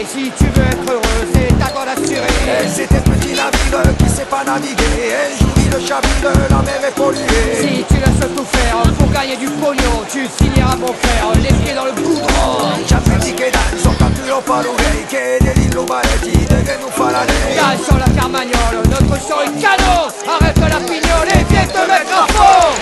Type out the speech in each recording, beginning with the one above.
Et si tu veux être heureux, c'est ta grande assurée. C'était petit navire qui sait pas naviguer. Un jour il chavire, la mer est polluée. Si tu laisses tout faire pour gagner du pognon, tu finiras mon frère, les pieds dans le goudron. Ci ha critiche dal soltanto pas l'oreille. Che dell'illo baretti, che non fa la lei. Gage sur la carmagnole, notre chant est canon. Arrête la pignole et viens te mettre à fond.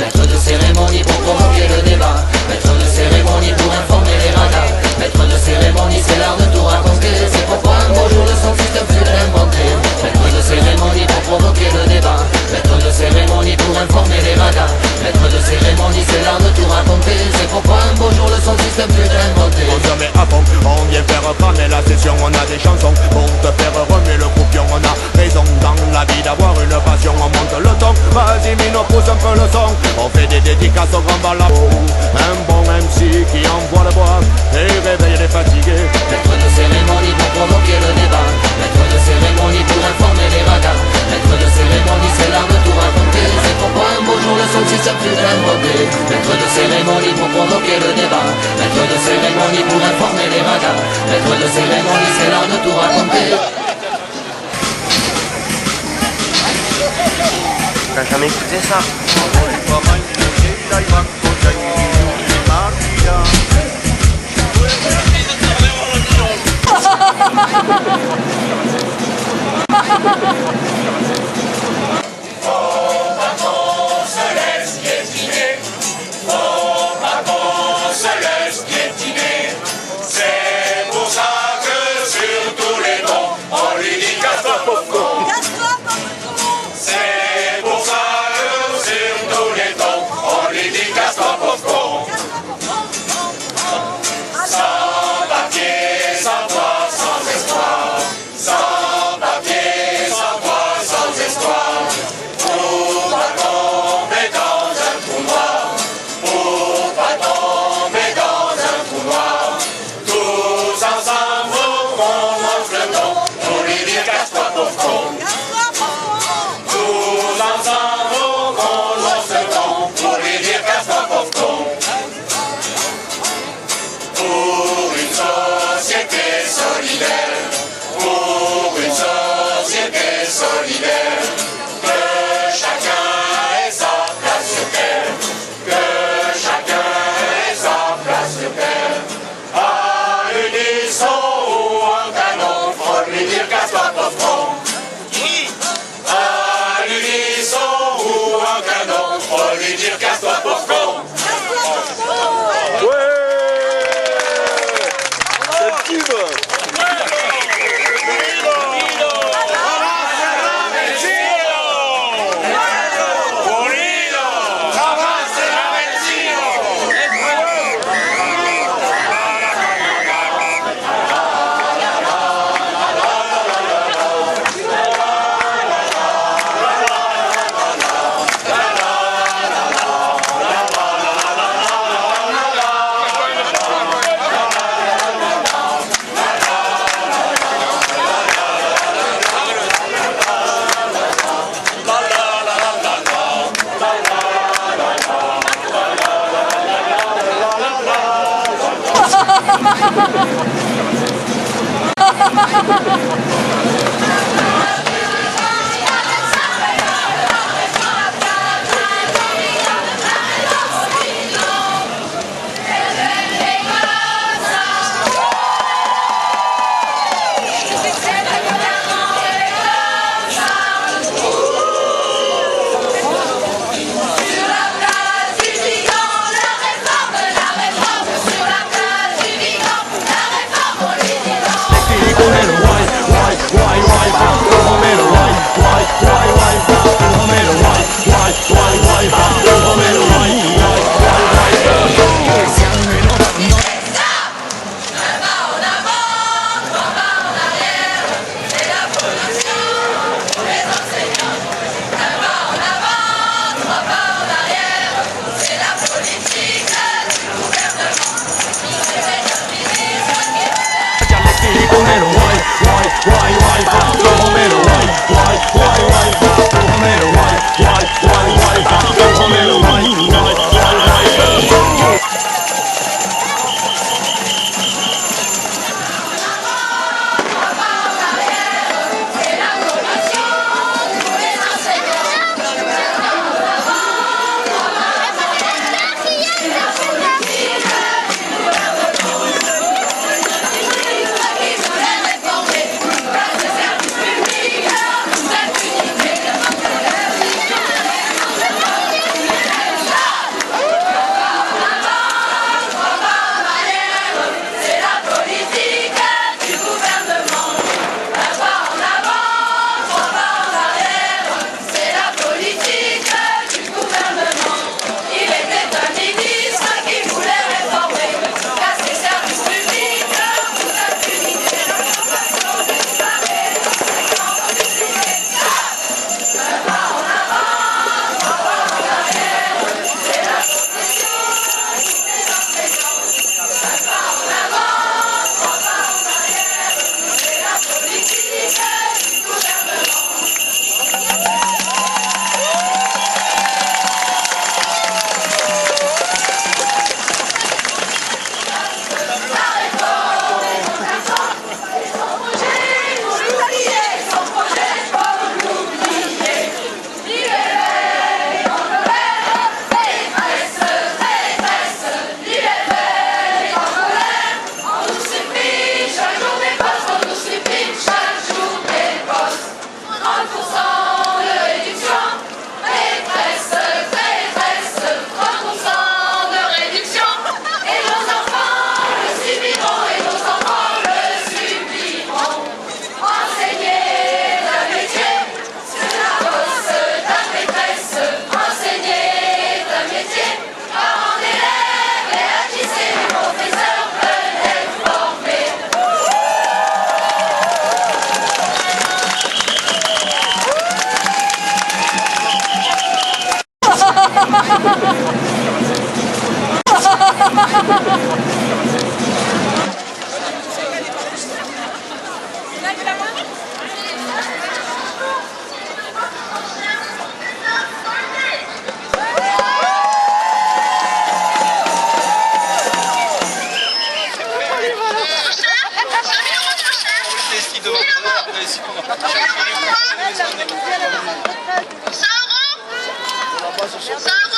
Maître de cérémonie pour provoquer le débat. Maître de cérémonie pour informer les radars. Maître de cérémonie, c'est l'art de tout raconter. C'est pourquoi un beau jour le son système fut inventé. Maître de cérémonie pour provoquer le débat. Maître de cérémonie pour informer les radars. Maître de cérémonie, c'est l'art de tout raconter. C'est pourquoi un beau jour le son système fut inventé. On se met à fond, on vient faire cramer la session. On a des chansons pour te faire remuer le croupion. On a raison dans la vie d'avoir une passion. On monte le ton, vas-y Mino, pousse un peu le son. On fait des dédicaces au grand balafon. Un bon MC qui envoie le bois et réveille les fatigués. Maître de cérémonie pour provoquer le débat. Maître de cérémonie pour informer les radars. Maître de cérémonie, c'est l'art de tout raconter. C'est pourquoi un beau jour le son système fut inventé. Maître de cérémonie pour provoquer le débat. Maître de cérémonie pour informer les radars. Maître de cérémonie, c'est l'art de tout raconter. T'as jamais écouté ça? C'est pour ça que sur tous les tons, on lui dit casse-toi. C'est pour ça que sur tous les tons, on lui dit casse-toi pauvre con. Sans papier, sans toi, sans espoir. Sans papier, sans toi,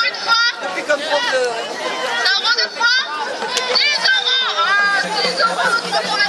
une fois. 100 € deux fois. 10 €. Ah, 10 € le 3 pour le